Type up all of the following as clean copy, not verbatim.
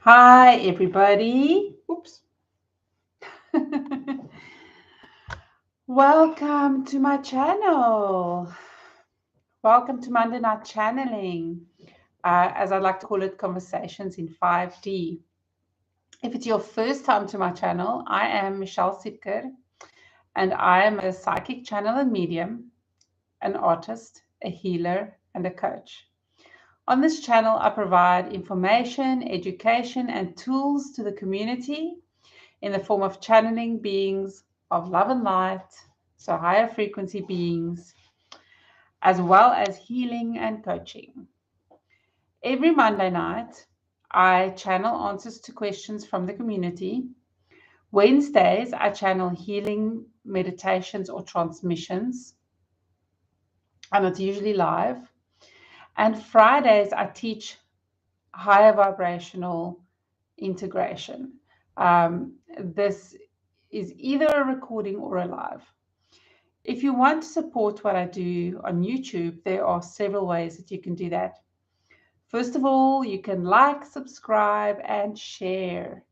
Hi, everybody. Oops. Welcome to my channel. Welcome to Monday Night Channeling, as I like to call it, Conversations in 5D. If it's your first time to my channel, I am Michelle Sipker, and I am a psychic channel and medium, an artist, a healer, and a coach. On this channel, I provide information, education, and tools to the community in the form of channeling beings of love and light, so higher frequency beings, as well as healing and coaching. Every Monday night, I channel answers to questions from the community. Wednesdays, I channel healing meditations or transmissions, and it's usually live. And Fridays, I teach higher vibrational integration. This is either a recording or a live. If you want to support what I do on YouTube, there are several ways that you can do that. First of all, you can like, subscribe, and share.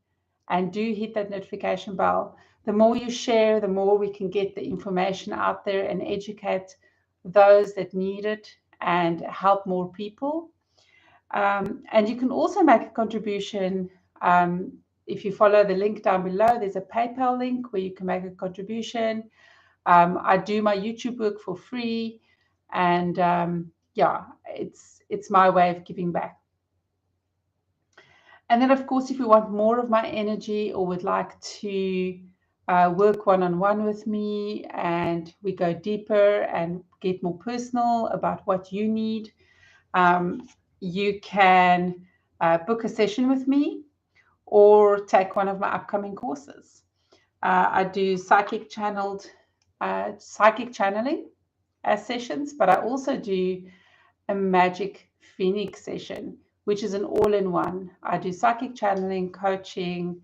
And do hit that notification bell. The more you share, the more we can get the information out there and educate those that need it and help more people. And you can also make a contribution. If you follow the link down below, there's a PayPal link where you can make a contribution. I do my YouTube work for free, and yeah, it's my way of giving back. And then, of course, if you want more of my energy or would like to work one-on-one with me, and we go deeper and get more personal about what you need, you can book a session with me or take one of my upcoming courses. I do psychic channeling as sessions, but I also do a magic phoenix session, which is an all-in-one. I do psychic channeling, coaching,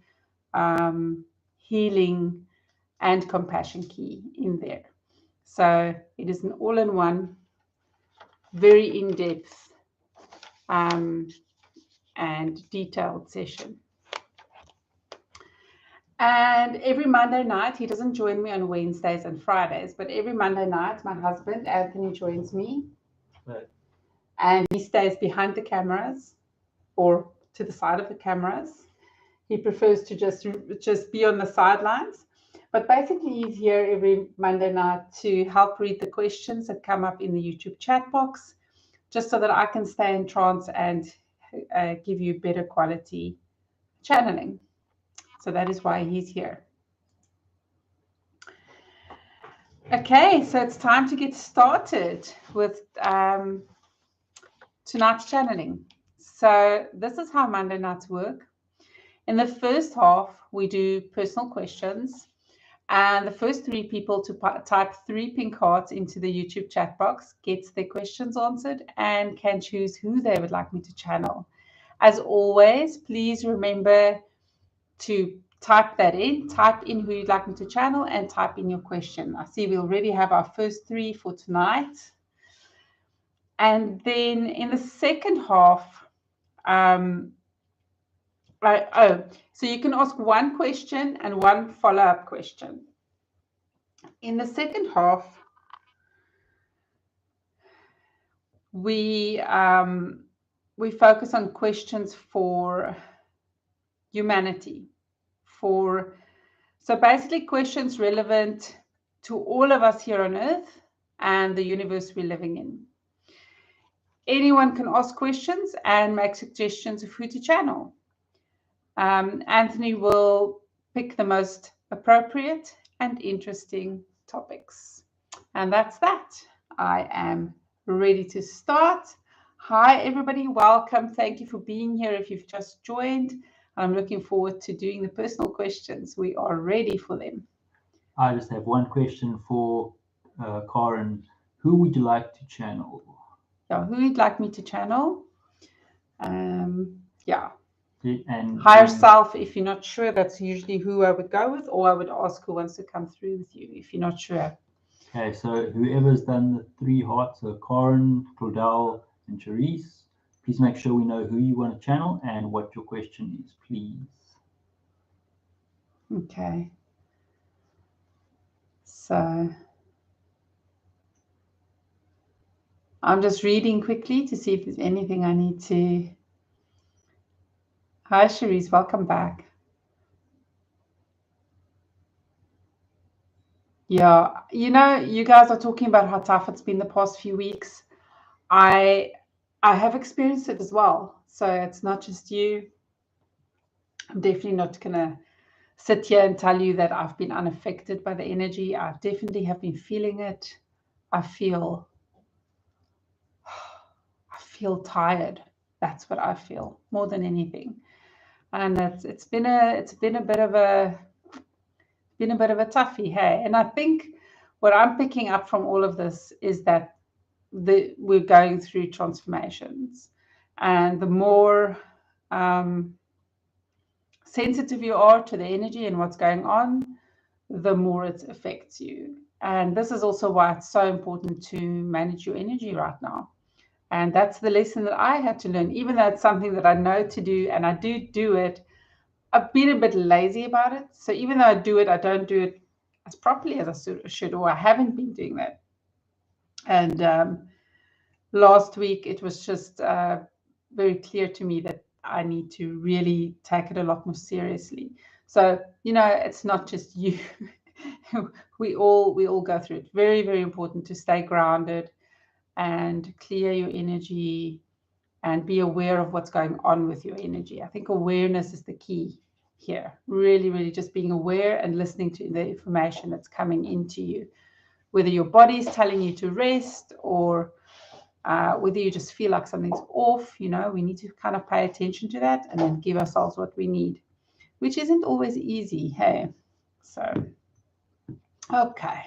healing, and compassion key in there. So it is an all-in-one, very in-depth and detailed session. And every Monday night, he doesn't join me on Wednesdays and Fridays, but every Monday night, my husband, Anthony, joins me. Right. And he stays behind the cameras or to the side of the cameras. He prefers to just be on the sidelines. But basically, he's here every Monday night to help read the questions that come up in the YouTube chat box, just so that I can stay in trance and give you better quality channeling. So that is why he's here. Okay, so it's time to get started with tonight's channeling. So this is how Monday nights work. In the first half, we do personal questions, and the first 3 people to type 3 pink hearts into the YouTube chat box gets their questions answered and can choose who they would like me to channel. As always, please remember to type in who you'd like me to channel, and type in your question. I see we already have our first 3 for tonight. And then in the second half, so you can ask 1 question and 1 follow-up question. In the second half, we focus on questions for humanity, so basically questions relevant to all of us here on Earth and the universe we're living in. Anyone can ask questions and make suggestions of who to channel. Anthony will pick the most appropriate and interesting topics. And that's that. I am ready to start. Hi, everybody. Welcome. Thank you for being here if you've just joined. I'm looking forward to doing the personal questions. We are ready for them. I just have one question for Karen. Who would you like to channel? Yeah, who would like me to channel? Yeah. And higher self, if you're not sure, that's usually who I would go with, or I would ask who wants to come through with you if you're not sure. Okay, so whoever's done the 3 hearts, so Karen, Claudel, and Charisse, Please make sure we know who you want to channel and what your question is, please. Okay. So I'm just reading quickly to see if there's anything I need to. Hi, Cherise, welcome back. Yeah, you know, you guys are talking about how tough it's been the past few weeks. I have experienced it as well. So it's not just you. I'm definitely not gonna sit here and tell you that I've been unaffected by the energy. I definitely have been feeling it. I feel tired. That's what I feel more than anything. And it's been a bit of a toughie, hey. And I think what I'm picking up from all of this is that we're going through transformations, and the more sensitive you are to the energy and what's going on, the more it affects you. And this is also why it's so important to manage your energy right now. And that's the lesson that I had to learn, even though it's something that I know to do and I do it. I've been a bit lazy about it. So even though I do it, I don't do it as properly as I should, or I haven't been doing that. And last week, it was just very clear to me that I need to really take it a lot more seriously. So, you know, it's not just you. we all go through it. Very, very important to stay grounded and clear your energy and be aware of what's going on with your energy. I think awareness is the key here. Really, really just being aware and listening to the information that's coming into you, whether your body's telling you to rest or whether you just feel like something's off. You know, we need to kind of pay attention to that and then give ourselves what we need, which isn't always easy, hey? So, okay.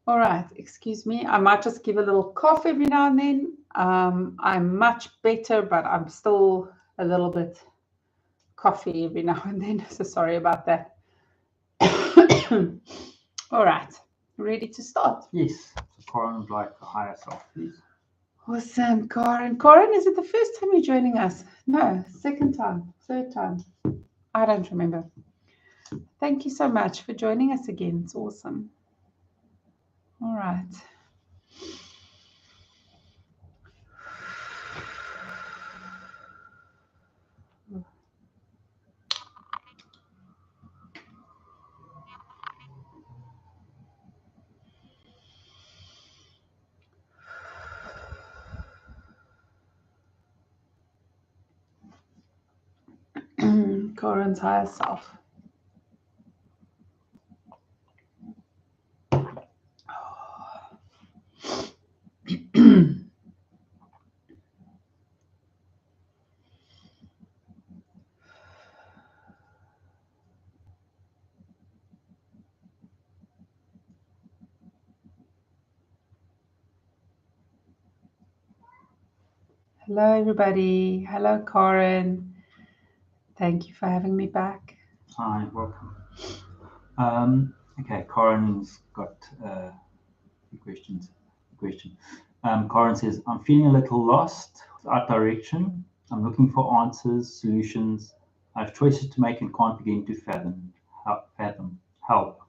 All right, excuse me. I might just give a little cough every now and then. I'm much better, but I'm still a little bit coughy every now and then. So sorry about that. All right, ready to start? Yes. So Corin would like a higher self, please. Awesome, Corin. Corin, is it the first time you're joining us? No, second time, third time. I don't remember. Thank you so much for joining us again. It's awesome. All right. Corin's higher self. Hello, everybody. Hello, Corin. Thank you for having me back. Hi, welcome. Okay, Corin's got a few questions. Corin says, I'm feeling a little lost without direction. I'm looking for answers, solutions. I have choices to make and can't begin to fathom. Help.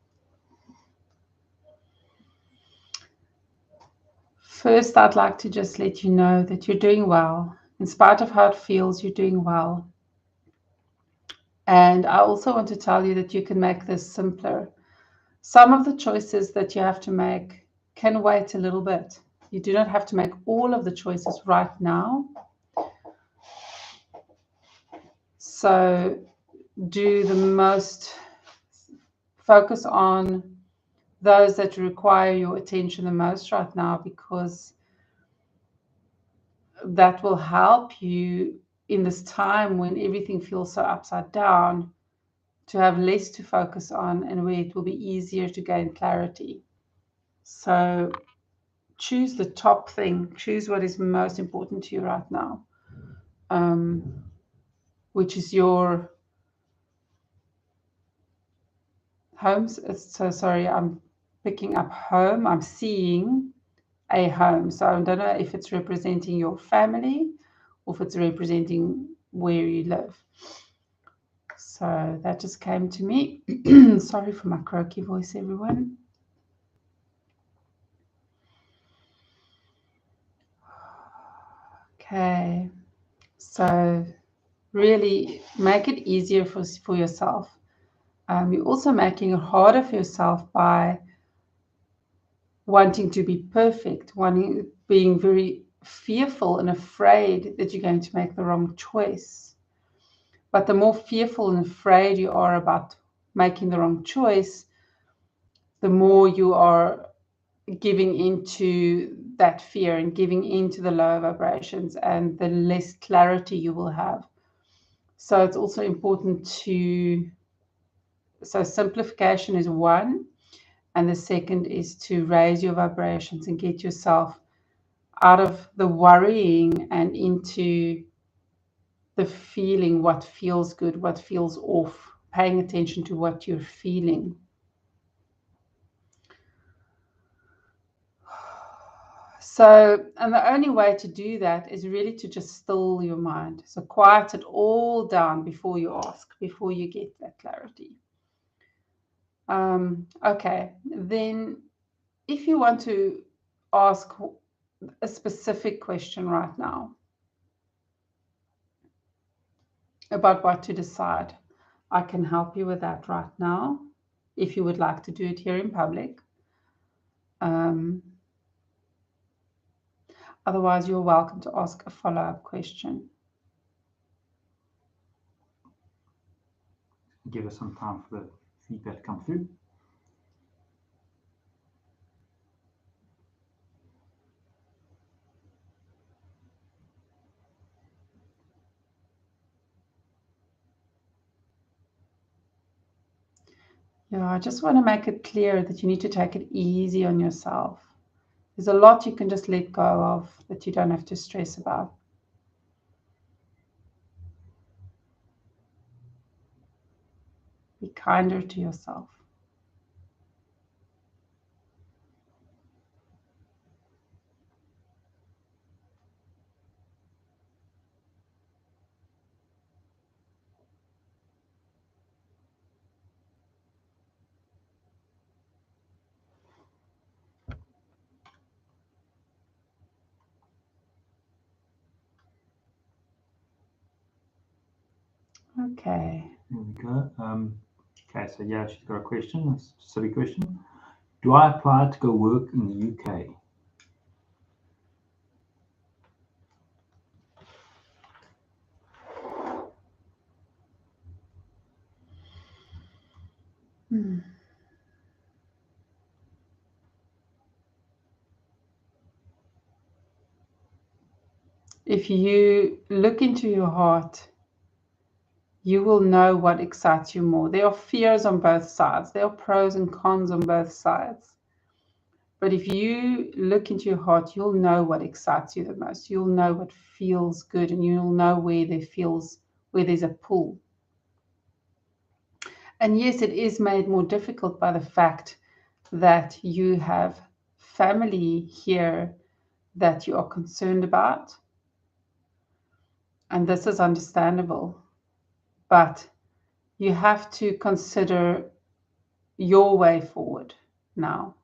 First, I'd like to just let you know that you're doing well. In spite of how it feels, you're doing well. And I also want to tell you that you can make this simpler. Some of the choices that you have to make can wait a little bit. You do not have to make all of the choices right now. So do the most, focus on those that require your attention the most right now, because that will help you in this time when everything feels so upside down, to have less to focus on and where it will be easier to gain clarity. So choose the top thing, choose what is most important to you right now, which is your homes. So sorry, I'm picking up home. I'm seeing a home. So I don't know if it's representing your family or if it's representing where you live. So that just came to me. Sorry for my croaky voice, everyone. Okay, so really make it easier for yourself. You're also making it harder for yourself by wanting to be perfect, being very fearful and afraid that you're going to make the wrong choice. But the more fearful and afraid you are about making the wrong choice, the more you are giving into that fear and giving into the lower vibrations, and the less clarity you will have. So it's also important so simplification is one, and the second is to raise your vibrations and get yourself out of the worrying and into the feeling what feels good, what feels off, paying attention to what you're feeling. So, and the only way to do that is really to just still your mind. So quiet it all down before you ask, before you get that clarity. Okay, then if you want to ask a specific question right now about what to decide, I can help you with that right now if you would like to do it here in public. Otherwise, you're welcome to ask a follow-up question. Give us some time for the feedback to come through. Yeah, I just want to make it clear that you need to take it easy on yourself. There's a lot you can just let go of that you don't have to stress about. Be kinder to yourself. Okay. There we go. Okay, so yeah, she's got a question, a specific question. Do I apply to go work in the UK? If you look into your heart, you will know what excites you more. There are fears on both sides. There are pros and cons on both sides. But if you look into your heart, you'll know what excites you the most. You'll know what feels good, and you'll know where there's a pull. And yes, it is made more difficult by the fact that you have family here that you are concerned about. And this is understandable. But you have to consider your way forward now.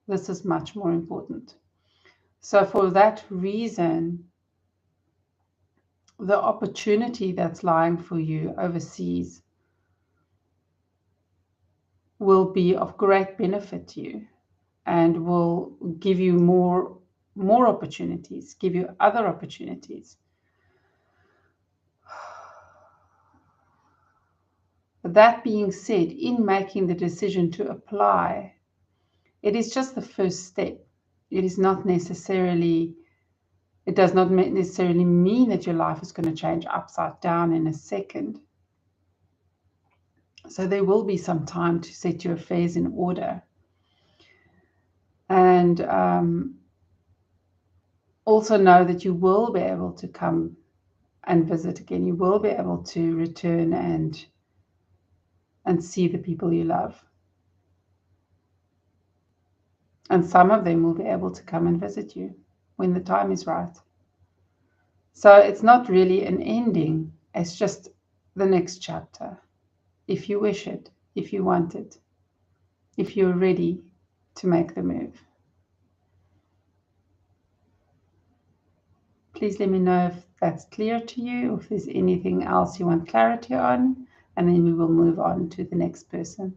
This is much more important. So for that reason, the opportunity that's lying for you overseas will be of great benefit to you and will give you more opportunities, give you other opportunities. That being said, in making the decision to apply, it is just the first step. It does not necessarily mean that your life is going to change upside down in a second. So there will be some time to set your affairs in order. And also know that you will be able to come and visit again. You will be able to return and see the people you love. And some of them will be able to come and visit you when the time is right. So it's not really an ending, it's just the next chapter. If you wish it, if you want it, if you're ready to make the move. Please let me know if that's clear to you, or if there's anything else you want clarity on, and then we will move on to the next person.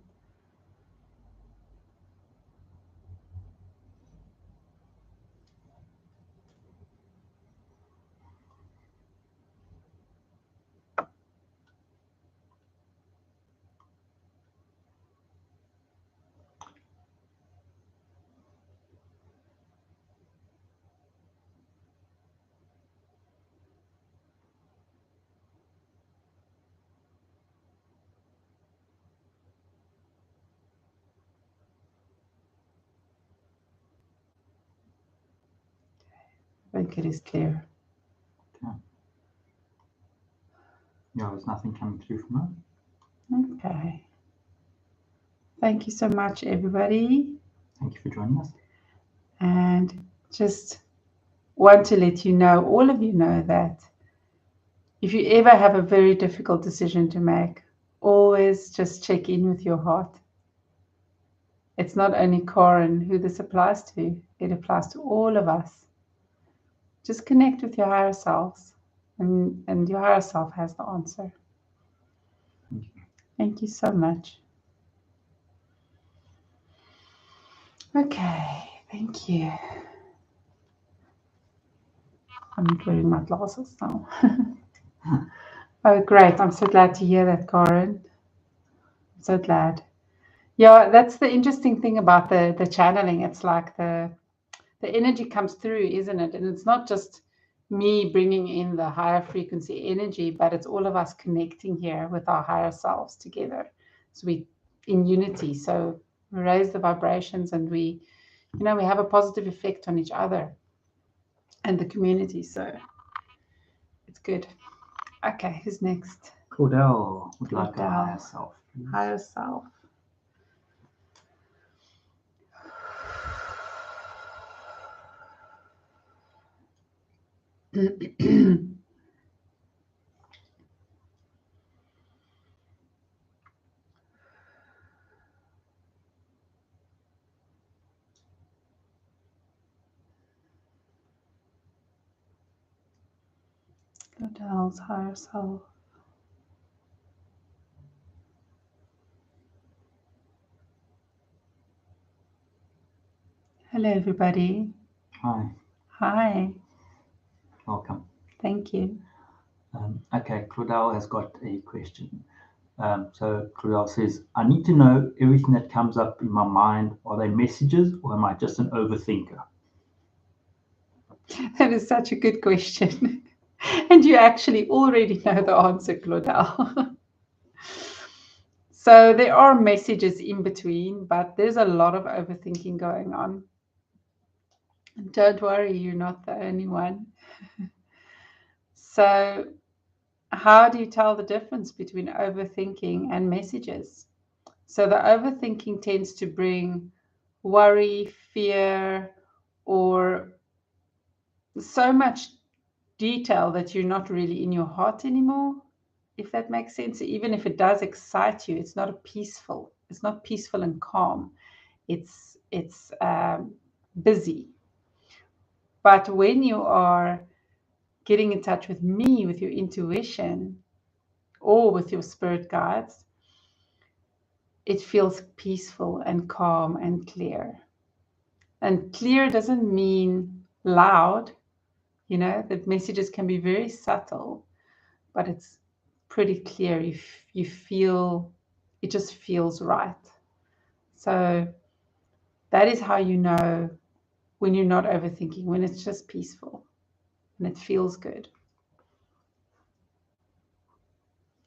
I think it is clear. Okay. Yeah, there's nothing coming through from her. Okay. Thank you so much, everybody. Thank you for joining us. And just want to let you know, all of you know, that if you ever have a very difficult decision to make, always just check in with your heart. It's not only Corin who this applies to, it applies to all of us. Just connect with your higher selves, and your higher self has the answer. Thank you so much. Okay, thank you. I'm not wearing my glasses now. Oh, great. I'm so glad to hear that, Corin. I'm so glad. Yeah, that's the interesting thing about the channeling. It's like the energy comes through, isn't it? And it's not just me bringing in the higher frequency energy, but it's all of us connecting here with our higher selves together. So we in unity. So we raise the vibrations, and we have a positive effect on each other and the community. So it's good. Okay, who's next? Claudel would like a Claudel. higher self. Please. Higher self. Claudel's higher self. Hello, everybody. Hi. Hi. Welcome. Thank you. Okay, Claudel has got a question. So Claudel says, I need to know everything that comes up in my mind. Are they messages, or am I just an overthinker? That is such a good question. And you actually already know the answer, Claudel. So there are messages in between, but there's a lot of overthinking going on. Don't worry, you're not the only one. So how do you tell the difference between overthinking and messages? So the overthinking tends to bring worry, fear, or so much detail that you're not really in your heart anymore, if that makes sense. Even if it does excite you, it's not peaceful and calm. It's busy. But when you are getting in touch with me, with your intuition, or with your spirit guides, it feels peaceful and calm and clear. And clear doesn't mean loud. The messages can be very subtle, but it's pretty clear. You feel, it just feels right. So that is how you know when you're not overthinking, when it's just peaceful and it feels good.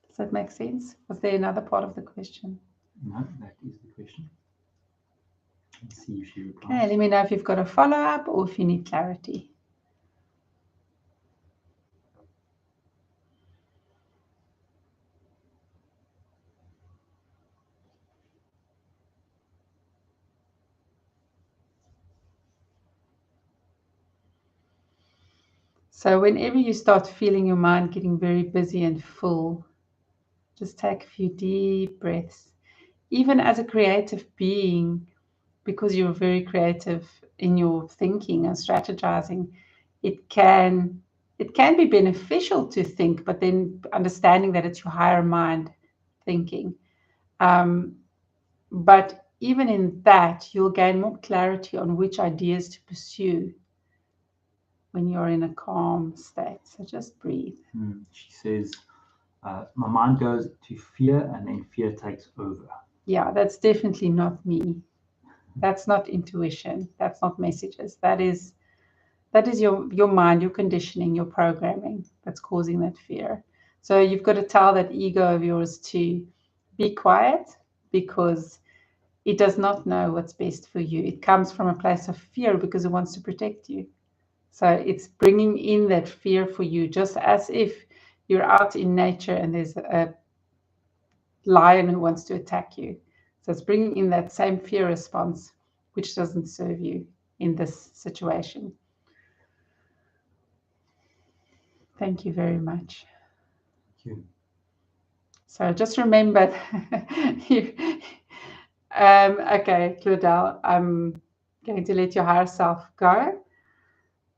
Does that make sense? Was there another part of the question? No, that is the question. Let's see if she replies. Okay, let me know if you've got a follow-up or if you need clarity. So whenever you start feeling your mind getting very busy and full, just take a few deep breaths. Even as a creative being, because you're very creative in your thinking and strategizing, it can be beneficial to think, but then understanding that it's your higher mind thinking. But even in that, you'll gain more clarity on which ideas to pursue when you're in a calm state. So just breathe. She says, my mind goes to fear and then fear takes over. Yeah, that's definitely not me. That's not intuition. That's not messages. That is your mind, your conditioning, your programming that's causing that fear. So you've got to tell that ego of yours to be quiet, because it does not know what's best for you. It comes from a place of fear because it wants to protect you. So it's bringing in that fear for you, just as if you're out in nature and there's a lion who wants to attack you. So it's bringing in that same fear response, which doesn't serve you in this situation. Thank you very much. Thank you. So just remember, okay, Claudel, I'm going to let your higher self go.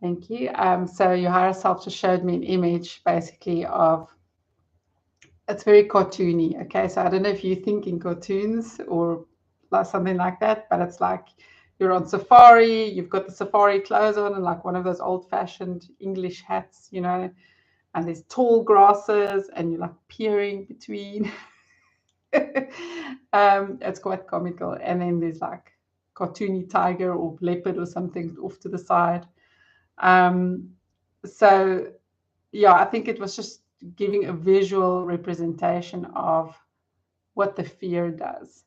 Thank you. So your higher self just showed me an image, basically, of, it's very cartoony. Okay, so I don't know if you think in cartoons or like something like that, but it's like you're on safari, you've got the safari clothes on and like one of those old-fashioned English hats, you know, and there's tall grasses and you're like peering between. It's quite comical. And then there's like cartoony tiger or leopard or something off to the side. So yeah, I think it was just giving a visual representation of what the fear does.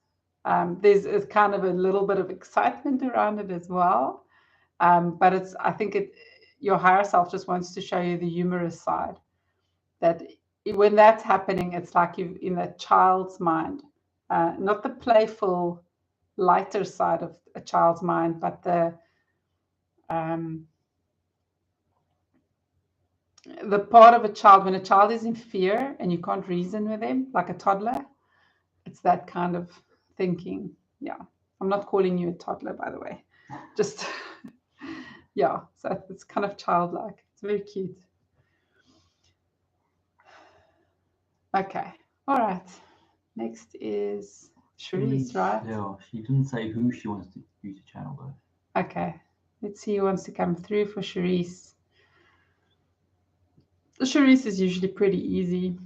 There's kind of a little bit of excitement around it as well, but I think your higher self just wants to show you the humorous side, that when that's happening, it's like you're in a child's mind, not the playful, lighter side of a child's mind, but the part of a child, when a child is in fear and you can't reason with them, like a toddler, it's that kind of thinking. Yeah. I'm not calling you a toddler, by the way. Just, yeah. So it's kind of childlike. It's very cute. Okay. All right. Next is Cherise, right? Yeah, she didn't say who she wants you to channel though. Okay. Let's see who wants to come through for Cherise. Cherise is usually pretty easy.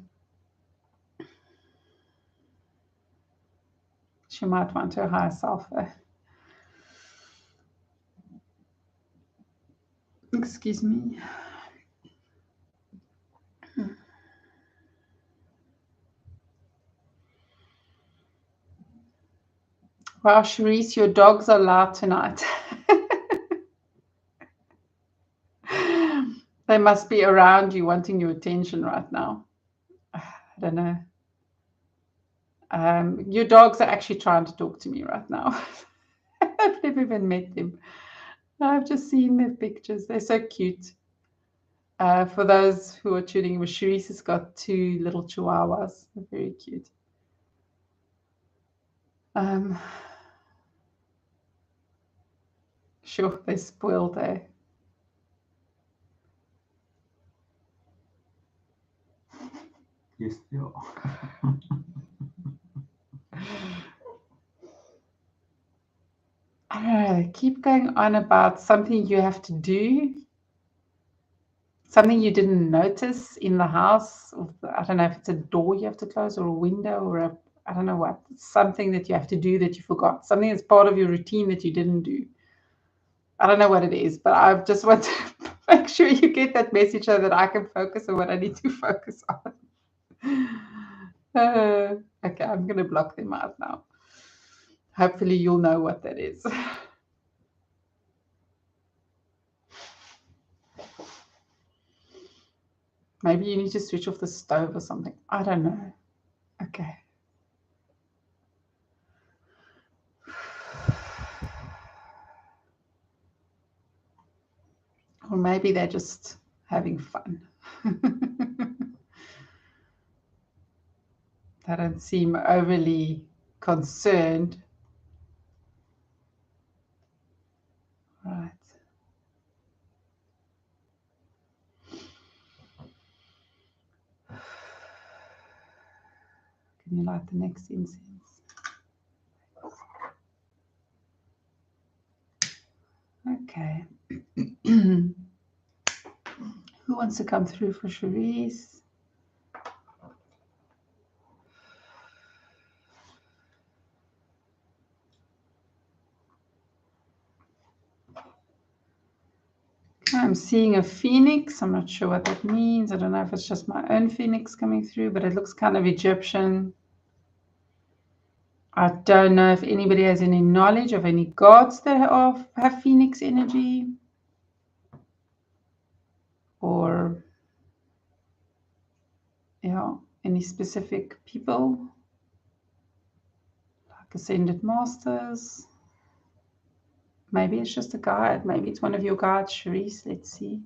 She might want her higher self. Excuse me. Wow, Cherise, your dogs are loud tonight. They must be around you wanting your attention right now. I don't know. Your dogs are actually trying to talk to me right now. I've never even met them. I've just seen their pictures. They're so cute. For those who are tuning with, Cherise has got 2 little chihuahuas. They're very cute. Sure, they're spoiled, eh? Yes, they are. I don't know, keep going on about something you have to do, something you didn't notice in the house. I don't know if it's a door you have to close or a window or I don't know what. Something that you have to do that you forgot. Something that's part of your routine that you didn't do. I don't know what it is, but I just want to make sure you get that message so that I can focus on what I need to focus on. Okay, I'm going to block them out now. Hopefully you'll know what that is. Maybe you need to switch off the stove or something. I don't know. Okay. Or maybe they're just having fun. They don't seem overly concerned. Right. Can you light the next incense? Okay. Who wants to come through for Cherise? I'm seeing a phoenix. I'm not sure what that means. I don't know if it's just my own phoenix coming through, but it looks kind of Egyptian. I don't know if anybody has any knowledge of any gods that have phoenix energy, or any specific people like ascended masters. Maybe it's just a guide. Maybe it's one of your guides, Cherise. Let's see.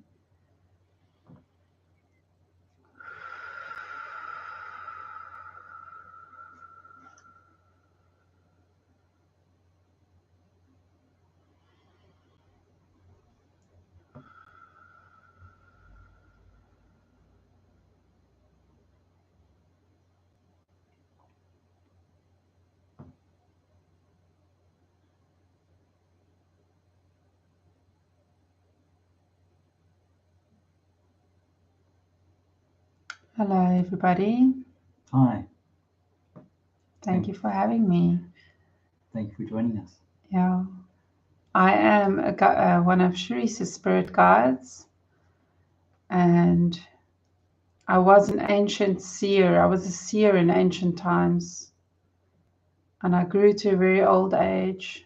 Hello, everybody. Hi. Thank you for having me. Thank you for joining us. Yeah. I am one of Cherise's spirit guides, and I was an ancient seer. I was a seer in ancient times, and I grew to a very old age,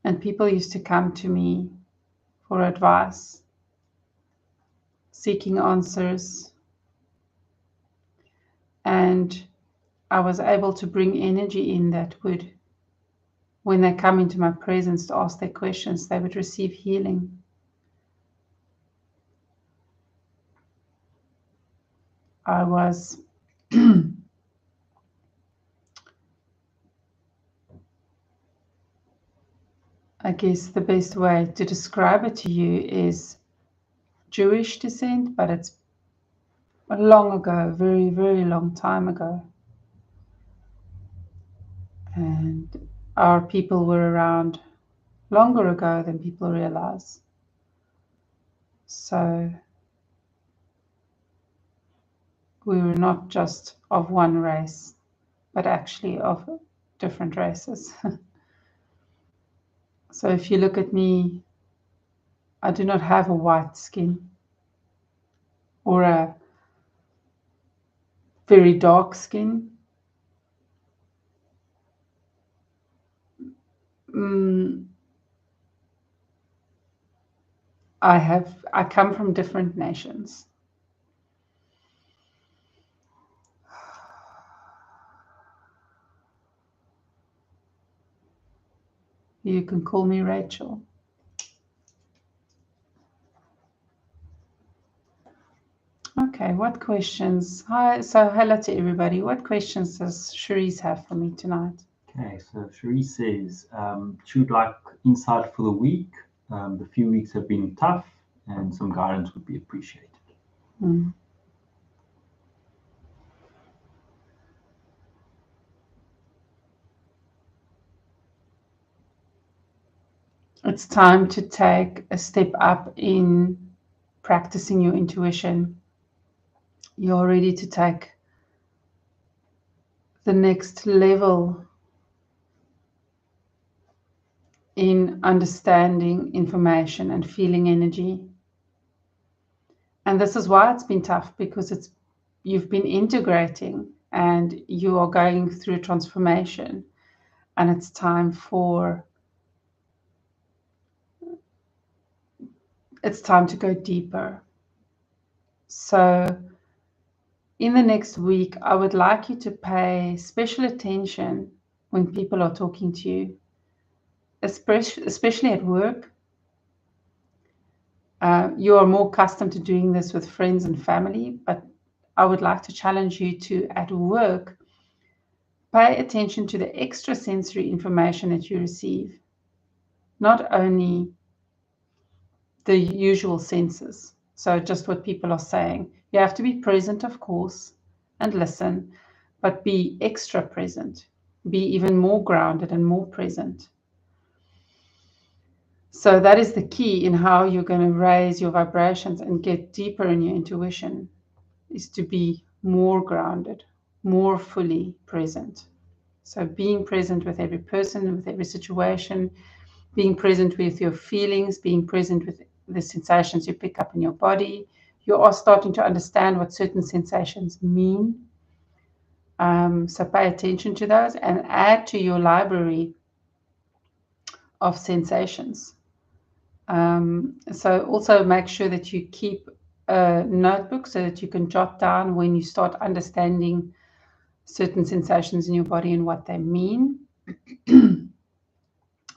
and people used to come to me for advice, seeking answers, and I was able to bring energy in that would, when they come into my presence to ask their questions, they would receive healing. I was I guess the best way to describe it to you is Jewish descent, but it's long ago, very, very long time ago. And our people were around longer ago than people realize. So we were not just of one race, but actually of different races. So if you look at me, I do not have a white skin or a very dark skin. I come from different nations. You can call me Rachel. Okay, what questions? Hello to everybody. What questions does Cherise have for me tonight? Okay, so Cherise says she would like insight for the week. The few weeks have been tough, and some guidance would be appreciated. It's time to take a step up in practicing your intuition. You're ready to take the next level in understanding information and feeling energy. And this is why it's been tough, because you've been integrating and you are going through transformation, and it's time to go deeper. So in the next week, I would like you to pay special attention when people are talking to you, especially at work. You are more accustomed to doing this with friends and family, but I would like to challenge you to, at work, pay attention to the extrasensory information that you receive, not only the usual senses. So just what people are saying. You have to be present, of course, and listen, but be extra present. Be even more grounded and more present. So that is the key in how you're going to raise your vibrations and get deeper in your intuition, is to be more grounded, more fully present. So being present with every person, with every situation, being present with your feelings, being present with the sensations you pick up in your body. You are starting to understand what certain sensations mean. So pay attention to those and add to your library of sensations. So also make sure that you keep a notebook so that you can jot down when you start understanding certain sensations in your body and what they mean.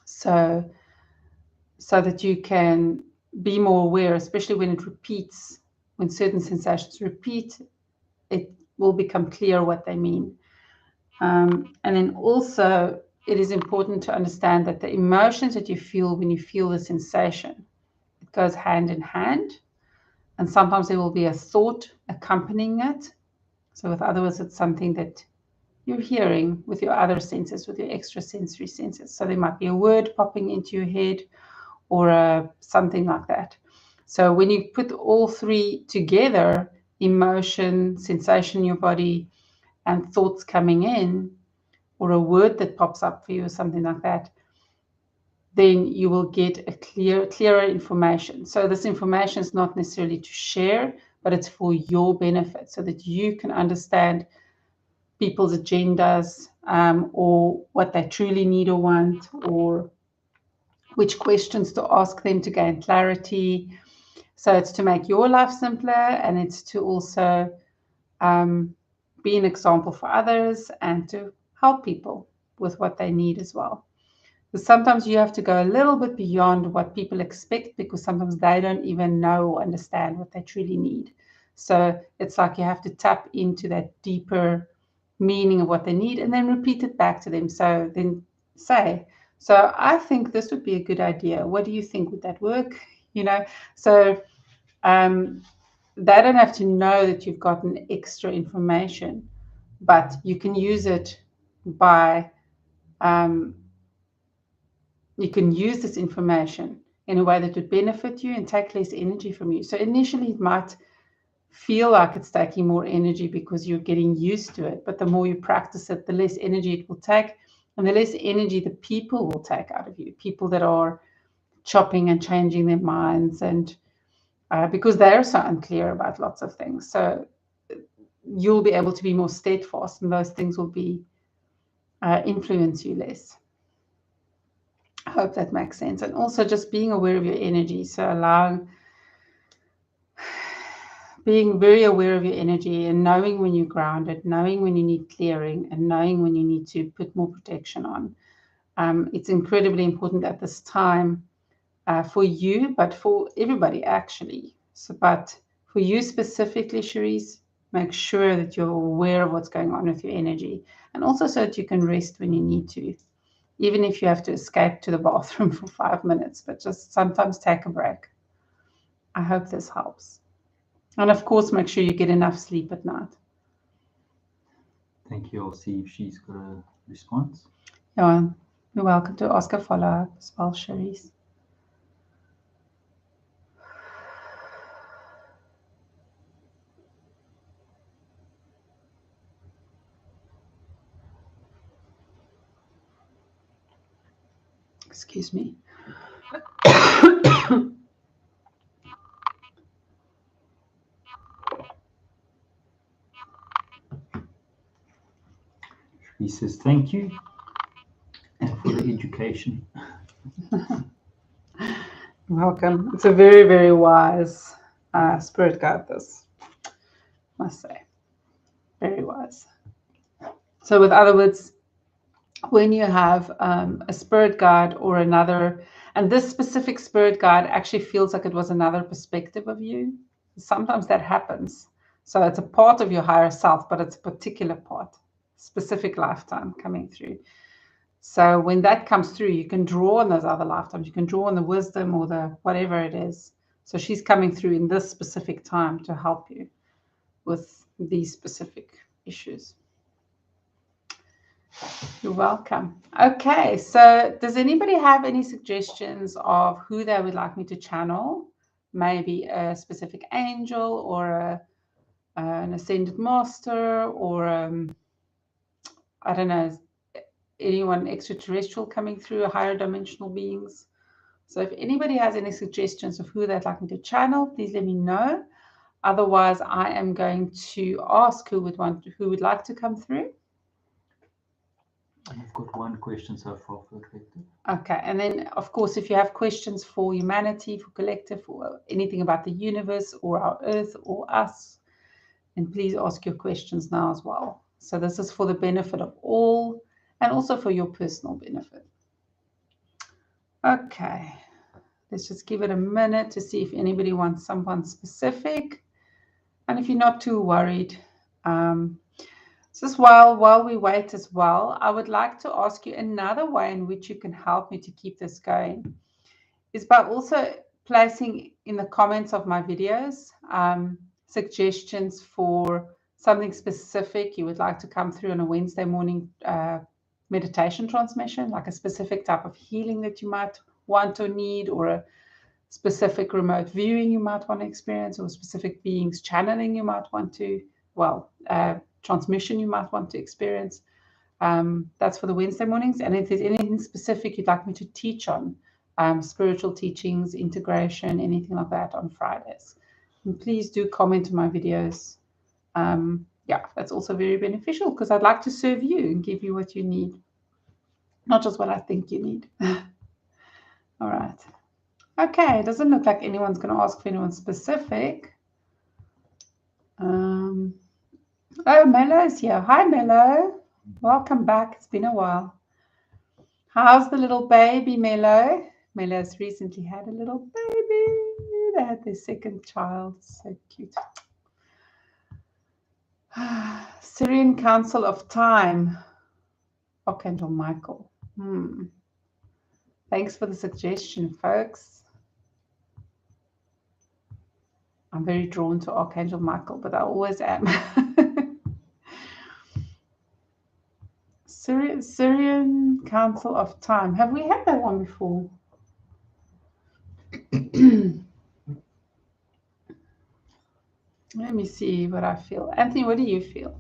so that you can be more aware, especially when it repeats, when certain sensations repeat, it will become clear what they mean. And then also, it is important to understand that the emotions that you feel when you feel the sensation, it goes hand in hand. And sometimes there will be a thought accompanying it. So with other words, it's something that you're hearing with your other senses, with your extrasensory senses. So there might be a word popping into your head or something like that. So when you put all three together, emotion, sensation in your body, and thoughts coming in, or a word that pops up for you or something like that, then you will get a clearer information. So this information is not necessarily to share, but it's for your benefit so that you can understand people's agendas, or what they truly need or want, or which questions to ask them to gain clarity. So it's to make your life simpler, and it's to also be an example for others and to help people with what they need as well. Because sometimes you have to go a little bit beyond what people expect, because sometimes they don't even know or understand what they truly need. So it's like you have to tap into that deeper meaning of what they need and then repeat it back to them. So then say, so I think this would be a good idea. What do you think? Would that work? So they don't have to know that you've gotten extra information, but you can use it by you can use this information in a way that would benefit you and take less energy from you. So initially it might feel like it's taking more energy because you're getting used to it, but the more you practice it, the less energy it will take, and the less energy the people will take out of you, people that are chopping and changing their minds, and because they're so unclear about lots of things. So you'll be able to be more steadfast, and those things will be influence you less. I hope that makes sense. And also just being aware of your energy. So being very aware of your energy and knowing when you're grounded, knowing when you need clearing, and knowing when you need to put more protection on. It's incredibly important at this time for you, but for everybody actually. But for you specifically, Cherise, make sure that you're aware of what's going on with your energy, and also so that you can rest when you need to, even if you have to escape to the bathroom for 5 minutes, but just sometimes take a break. I hope this helps. And of course, make sure you get enough sleep at night. Thank you. I'll see if she's got a response. Yeah, you're welcome to ask a follow-up as well, Cherise. Excuse me. He says thank you and for the education. Welcome. It's a very, very wise spirit guide, this, must say. Very wise. So with other words, when you have a spirit guide or another, and this specific spirit guide actually feels like it was another perspective of you. Sometimes that happens. So it's a part of your higher self, but it's a particular part, specific lifetime coming through. So when that comes through, you can draw on those other lifetimes. You can draw on the wisdom or the whatever it is. So she's coming through in this specific time to help you with these specific issues. You're welcome. Okay, so does anybody have any suggestions of who they would like me to channel? Maybe a specific angel or an ascended master, or I don't know, anyone extraterrestrial coming through, higher dimensional beings. So if anybody has any suggestions of who they'd like me to channel, please let me know. Otherwise, I am going to ask who would like to come through. I've got one question so far for the collective. Okay, and then of course, if you have questions for humanity, for collective, or anything about the universe or our earth or us, then please ask your questions now as well. So this is for the benefit of all and also for your personal benefit. Okay, let's just give it a minute to see if anybody wants someone specific. And if you're not too worried, just while we wait as well, I would like to ask you another way in which you can help me to keep this going is by also placing in the comments of my videos suggestions for something specific you would like to come through on a Wednesday morning meditation transmission, like a specific type of healing that you might want or need, or a specific remote viewing you might want to experience, or specific beings channeling you might want to, transmission you might want to experience. That's for the Wednesday mornings. And if there's anything specific you'd like me to teach on, spiritual teachings, integration, anything like that on Fridays, and please do comment on my videos. Yeah, that's also very beneficial because I'd like to serve you and give you what you need, not just what I think you need. All right. Okay, it doesn't look like anyone's going to ask for anyone specific. Oh, Melo's here. Hi, Melo. Welcome back. It's been a while. How's the little baby, Melo? Melo's recently had a little baby. They had their second child. So cute. Syrian Council of Time. Archangel Michael. Thanks for the suggestion, folks. I'm very drawn to Archangel Michael, but I always am. Syrian Council of Time. Have we had that one before? Let me see what I feel. Anthony, what do you feel?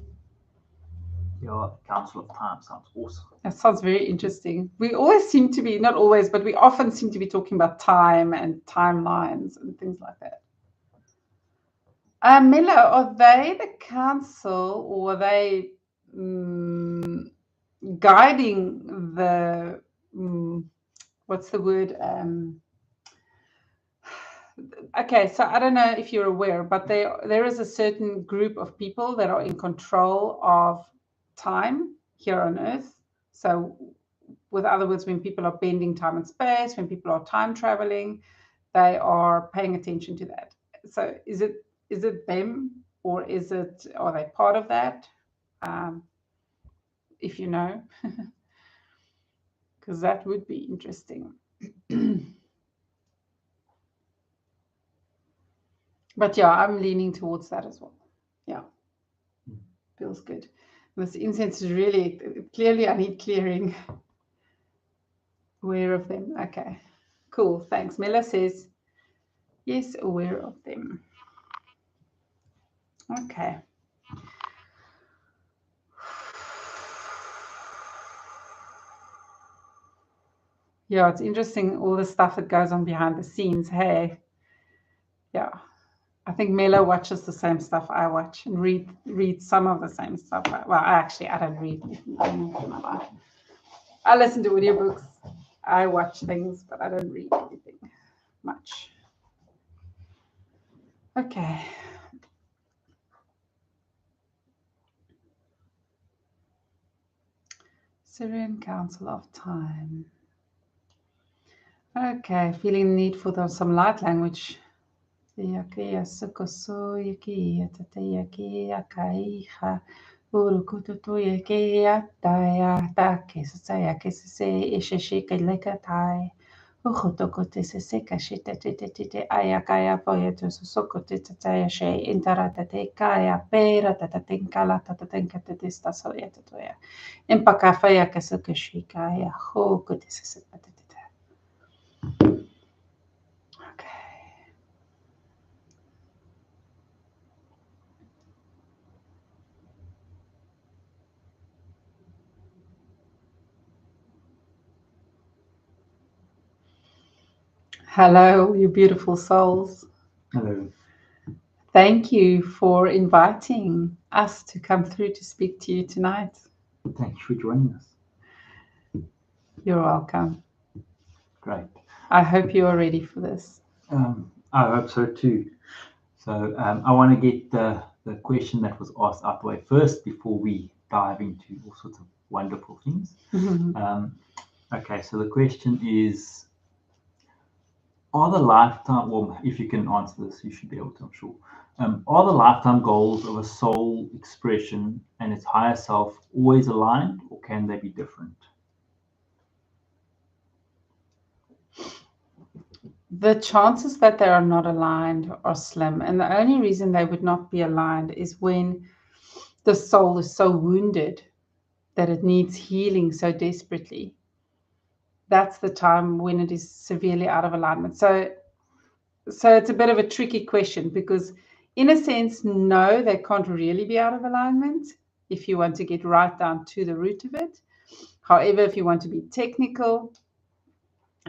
Yeah, Council of Time sounds awesome. That sounds very interesting. We always seem to be, not always, but we often seem to be talking about time and timelines and things like that. Milo, are they the council, or are they guiding the, what's the word? Okay, so I don't know if you're aware, but there is a certain group of people that are in control of time here on Earth. So with other words, when people are bending time and space, when people are time traveling, they are paying attention to that. So is it them, or are they part of that? If you know, because that would be interesting. But yeah, I'm leaning towards that as well. Yeah, feels good. This incense is really, clearly I need clearing. Aware of them. Okay, cool. Thanks. Mela says, yes, aware of them. Okay. Yeah, it's interesting, all the stuff that goes on behind the scenes. Hey, yeah. I think Mela watches the same stuff I watch and read some of the same stuff. Well, I don't read anything in my life. I listen to audiobooks. I watch things, but I don't read anything much. Okay. Syrian Council of Time. Okay, feeling the need for some light language. Ujutokote se seka shite te ayakaya poeto sokote tataya she interata te kaya pera tatatenkala tatatenka te stasoya tatoya. Empakafaya kasukashikaya hokote se patete. Okay. Hello, you beautiful souls. Hello. Thank you for inviting us to come through to speak to you tonight. Thank you for joining us. You're welcome. Great. I hope you are ready for this. I hope so too. So I want to get the question that was asked out the way first before we dive into all sorts of wonderful things. Okay, so the question is, are the lifetime, well, if you can answer this, you should be able to, I'm sure. Are the lifetime goals of a soul expression and its higher self always aligned, or can they be different? The chances that they are not aligned are slim. And the only reason they would not be aligned is when the soul is so wounded that it needs healing so desperately. That's the time when it is severely out of alignment. So it's a bit of a tricky question because, in a sense, no, they can't really be out of alignment if you want to get right down to the root of it. However, if you want to be technical,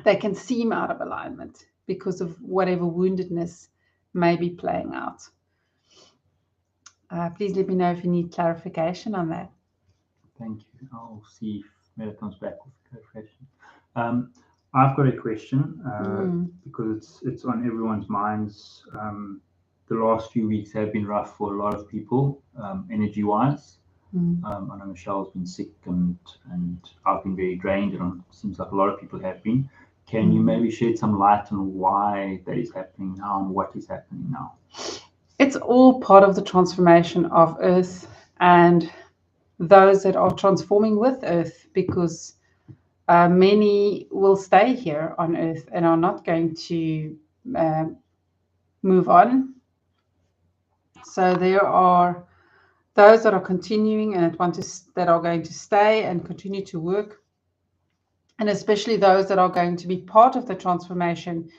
they can seem out of alignment because of whatever woundedness may be playing out. Please let me know if you need clarification on that. Thank you. I'll see if Mela comes back with clarification. I've got a question because it's on everyone's minds. The last few weeks have been rough for a lot of people, energy-wise. I know Michelle's been sick and I've been very drained, and it seems like a lot of people have been. Can you maybe shed some light on why that is happening now and what is happening now? It's all part of the transformation of Earth and those that are transforming with Earth, because many will stay here on Earth and are not going to move on. So there are those that are continuing and that are going to stay and continue to work, and especially those that are going to be part of the transformation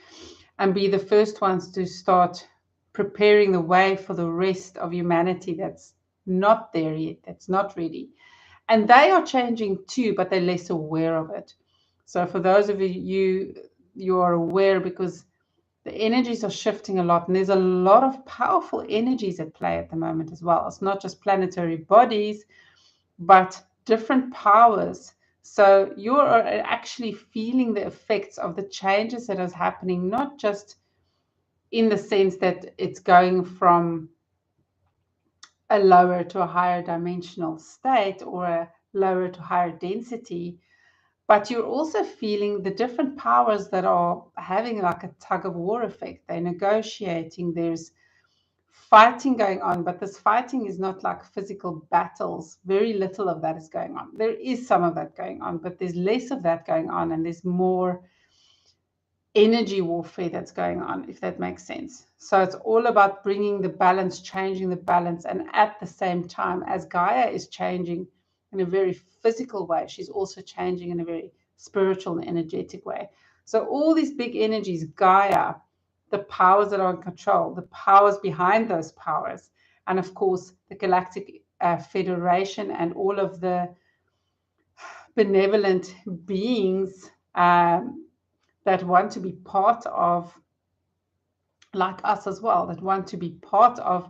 and be the first ones to start preparing the way for the rest of humanity that's not there yet, that's not ready. And they are changing too, but they're less aware of it. So for those of you are aware, because the energies are shifting a lot, and there's a lot of powerful energies at play at the moment as well. It's not just planetary bodies, but different powers. So you're actually feeling the effects of the changes that is happening, not just in the sense that it's going from a lower to a higher dimensional state or a lower to higher density, but you're also feeling the different powers that are having like a tug of war effect. They're negotiating, there's fighting going on, but this fighting is not like physical battles. Very little of that is going on. There is some of that going on, but there's less of that going on, and there's more energy warfare that's going on, if that makes sense. So it's all about bringing the balance, changing the balance, and at the same time, as Gaia is changing in a very physical way, she's also changing in a very spiritual and energetic way. So all these big energies, Gaia, the powers that are in control, the powers behind those powers, and of course the Galactic Federation and all of the benevolent beings that want to be part of, like us as well, that want to be part of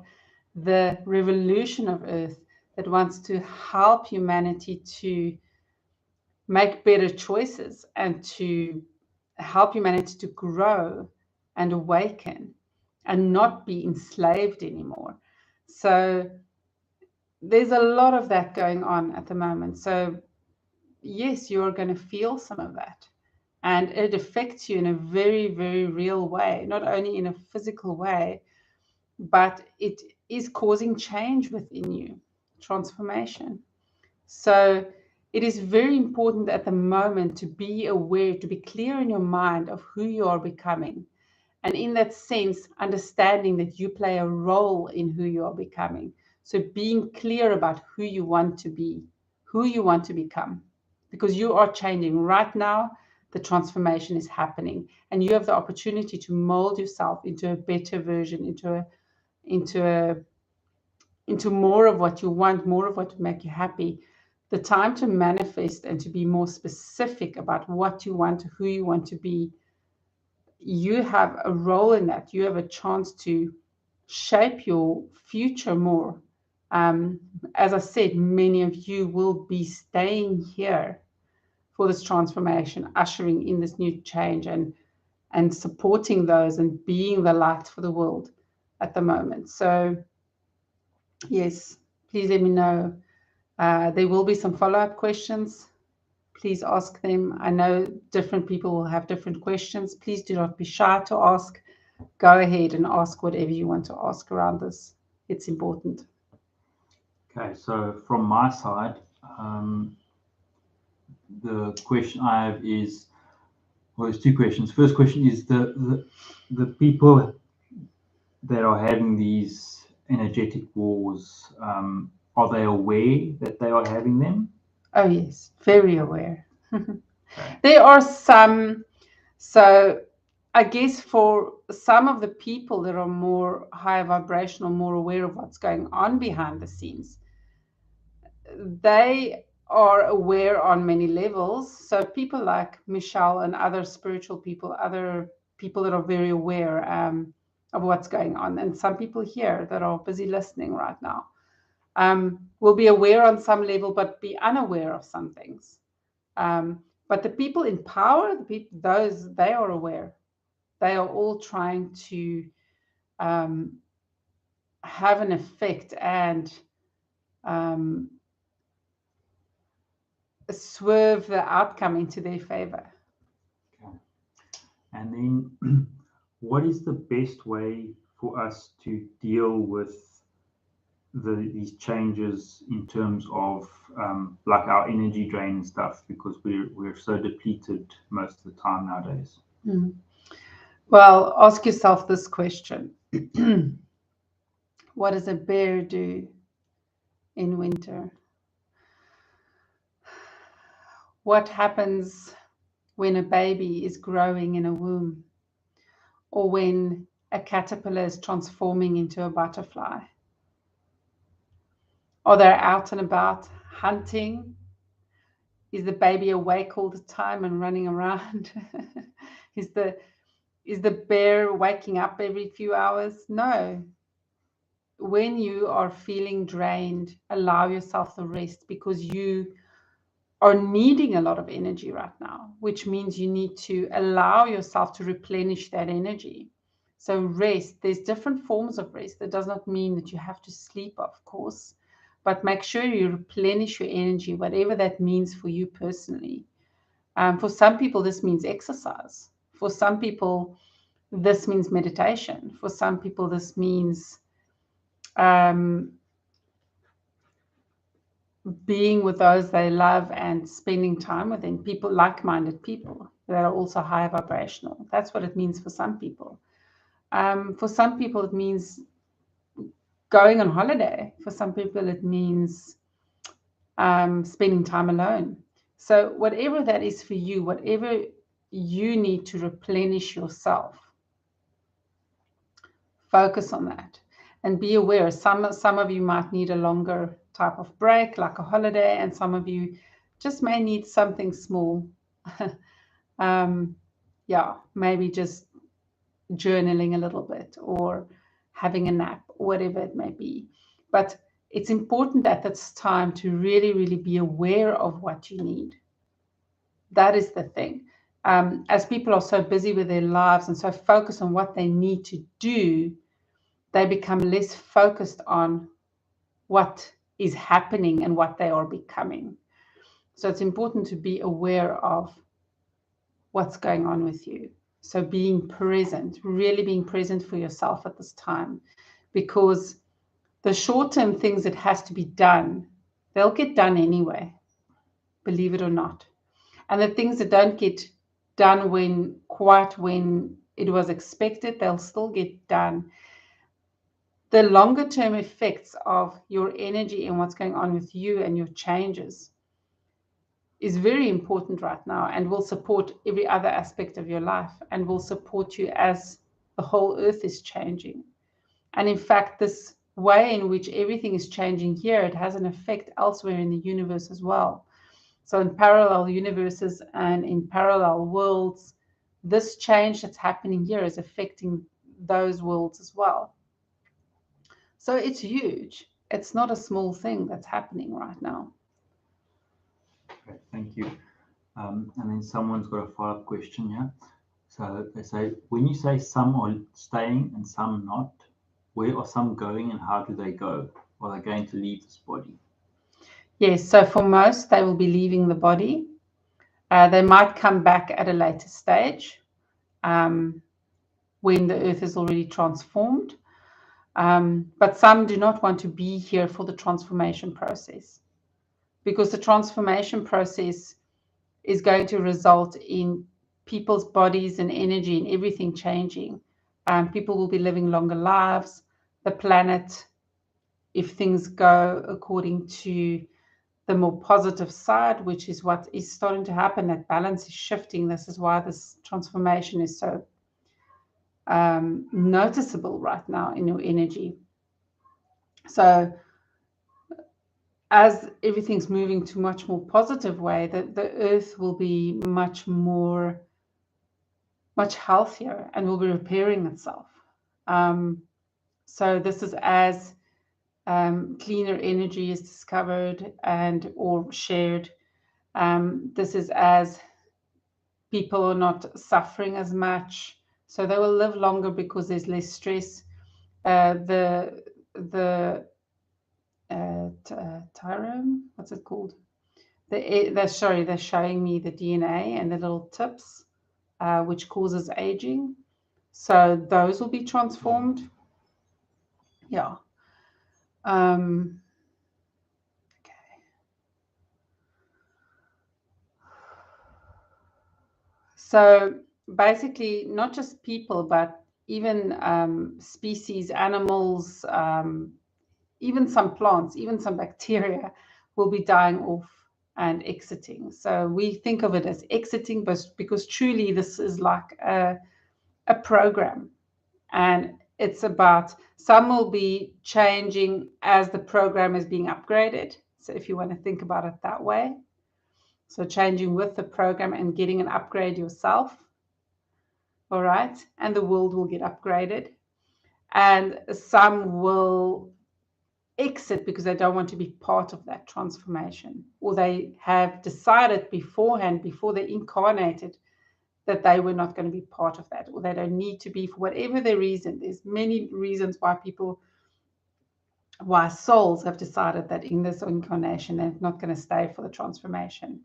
the revolution of Earth, that wants to help humanity to make better choices and to help humanity to grow and awaken and not be enslaved anymore. So there's a lot of that going on at the moment. So yes, you're going to feel some of that. And it affects you in a very, very real way, not only in a physical way, but it is causing change within you, transformation. So it is very important at the moment to be aware, to be clear in your mind of who you are becoming. And in that sense, understanding that you play a role in who you are becoming. So being clear about who you want to be, who you want to become, because you are changing right now. The transformation is happening, and you have the opportunity to mold yourself into a better version, into more of what you want, more of what would make you happy. The time to manifest and to be more specific about what you want, who you want to be, you have a role in that. You have a chance to shape your future more. As I said, many of you will be staying here for this transformation, ushering in this new change, and supporting those and being the light for the world at the moment. So yes, please let me know. There will be some follow-up questions. Please ask them. I know different people will have different questions. Please do not be shy to ask. Go ahead and ask whatever you want to ask around this. It's important. Okay, so from my side, the question I have is, well, there's two questions. First question is the people that are having these energetic wars, are they aware that they are having them? Oh yes, very aware. There are some, so I guess for some of the people that are more high vibrational, more aware of what's going on behind the scenes, they are aware on many levels. So people like Michelle and other spiritual people, other people that are very aware of what's going on, and some people here that are busy listening right now, will be aware on some level, but be unaware of some things. But the people in power, those, they are aware. They are all trying to have an effect and swerve the outcome into their favor. Okay. And then what is the best way for us to deal with these changes in terms of like our energy drain and stuff, because we're so depleted most of the time nowadays? Well, ask yourself this question. What does a bear do in winter? What happens when a baby is growing in a womb, or when a caterpillar is transforming into a butterfly? Are they out and about hunting? Is the baby awake all the time and running around? Is the bear waking up every few hours? No. When you are feeling drained, allow yourself the rest, because you are needing a lot of energy right now, which means you need to allow yourself to replenish that energy. So rest, there's different forms of rest. That does not mean that you have to sleep, of course, but make sure you replenish your energy, whatever that means for you personally. For some people, this means exercise. For some people, this means meditation. For some people, this means being with those they love and spending time with them, people, like-minded people that are also high vibrational. That's what it means for some people. For some people, it means going on holiday. For some people, it means spending time alone. So whatever that is for you, whatever you need to replenish yourself, focus on that and be aware. Some of you might need a longer type of break, like a holiday, and some of you just may need something small. Yeah, maybe just journaling a little bit or having a nap, or whatever it may be. But it's important at this time to really, really be aware of what you need. That is the thing. As people are so busy with their lives and so focused on what they need to do, they become less focused on what is happening and what they are becoming. So it's important to be aware of what's going on with you. So being present, really being present for yourself at this time, because the short-term things that has to be done, they'll get done anyway, believe it or not. And the things that don't get done when it was expected, they'll still get done. The longer term effects of your energy and what's going on with you and your changes is very important right now, and will support every other aspect of your life, and will support you as the whole earth is changing. And in fact, this way in which everything is changing here, it has an effect elsewhere in the universe as well. So in parallel universes and in parallel worlds, this change that's happening here is affecting those worlds as well. So it's huge. It's not a small thing that's happening right now. Okay, thank you. And then someone's got a follow-up question here. So they say, when you say some are staying and some not, where are some going and how do they go? Are they going to leave this body? Yes, so for most, they will be leaving the body. They might come back at a later stage when the earth is already transformed. But some do not want to be here for the transformation process, because the transformation process is going to result in people's bodies and energy and everything changing. People will be living longer lives. The planet, if things go according to the more positive side, which is what is starting to happen, that balance is shifting. This is why this transformation is so noticeable right now in your energy. So as everything's moving to much more positive way, the earth will be much healthier and will be repairing itself. So this is as cleaner energy is discovered and or shared. This is as people are not suffering as much, so they will live longer because there's less stress. The Tyrone, what's it called? They're showing me the DNA and the little tips, which causes aging. So those will be transformed. Yeah. Okay. So basically, not just people, but even species, animals, even some plants, even some bacteria will be dying off and exiting. So we think of it as exiting, but because truly this is like a program, and it's about, some will be changing as the program is being upgraded. So if you want to think about it that way, so changing with the program and getting an upgrade yourself. All right. And the world will get upgraded. And some will exit because they don't want to be part of that transformation, or they have decided beforehand, before they incarnated, that they were not going to be part of that, or they don't need to be for whatever the reason. There's many reasons why souls have decided that in this incarnation they're not going to stay for the transformation.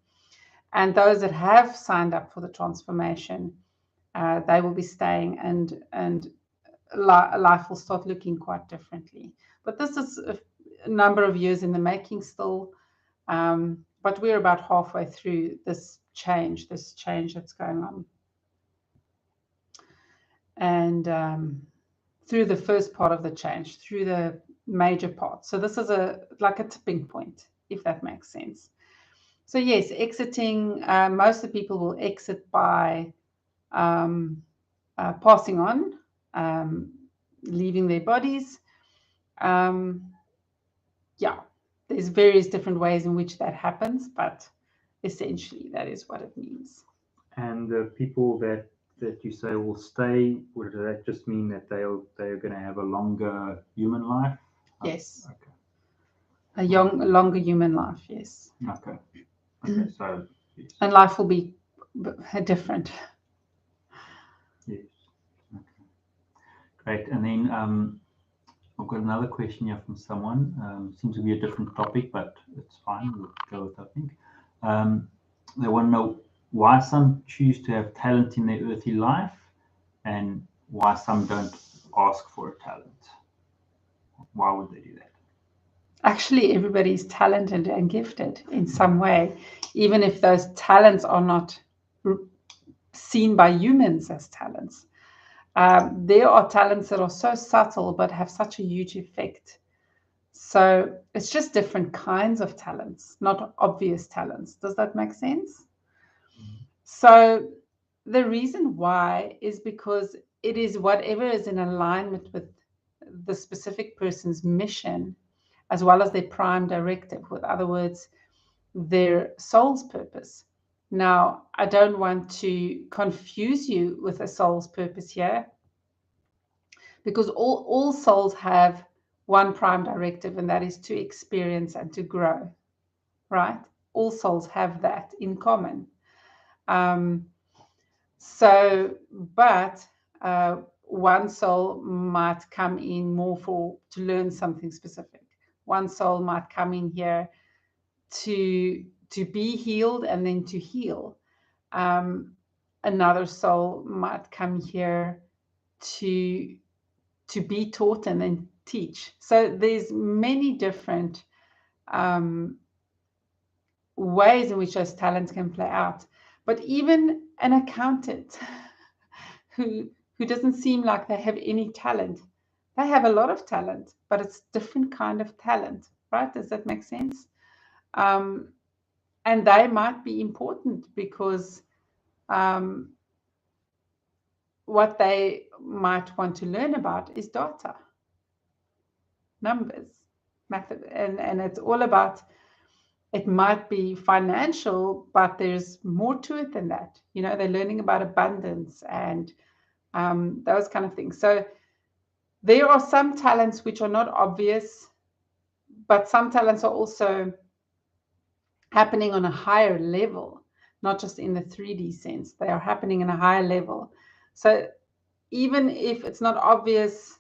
And those that have signed up for the transformation, they will be staying, and life will start looking quite differently. But this is a number of years in the making still, but we're about halfway through this change that's going on. And through the first part of the change, through the major part. So this is like a tipping point, if that makes sense. So yes, exiting, most of the people will exit by passing on, leaving their bodies. Yeah, there's various different ways in which that happens, but essentially that is what it means. And the people that you say will stay, would that just mean that they are going to have a longer human life? Yes. Okay. A longer human life, yes. Okay. Okay, so yes. And life will be different. Yes. Okay. Great. And then I've got another question here from someone. Seems to be a different topic, but it's fine. We'll go with it, I think. They want to know why some choose to have talent in their earthly life and why some don't ask for a talent. Why would they do that? Actually, everybody's talented and gifted in some way, even if those talents are not seen by humans as talents. There are talents that are so subtle but have such a huge effect. So it's just different kinds of talents, not obvious talents. Does that make sense? So the reason why is because it is whatever is in alignment with the specific person's mission, as well as their prime directive. With other words, their soul's purpose. Now, I don't want to confuse you with a soul's purpose here, because all souls have one prime directive, and that is to experience and to grow, right? All souls have that in common. But one soul might come in more to learn something specific. One soul might come in here to be healed and then to heal. Another soul might come here to be taught and then teach. So there's many different ways in which those talents can play out. But even an accountant who doesn't seem like they have any talent, they have a lot of talent, but it's different kind of talent, right? Does that make sense? And they might be important because what they might want to learn about is data, numbers, method, and it's all about, it might be financial, but there's more to it than that. You know, they're learning about abundance and those kind of things. So there are some talents which are not obvious, but some talents are also happening on a higher level, not just in the 3D sense. They are happening in a higher level. So even if it's not obvious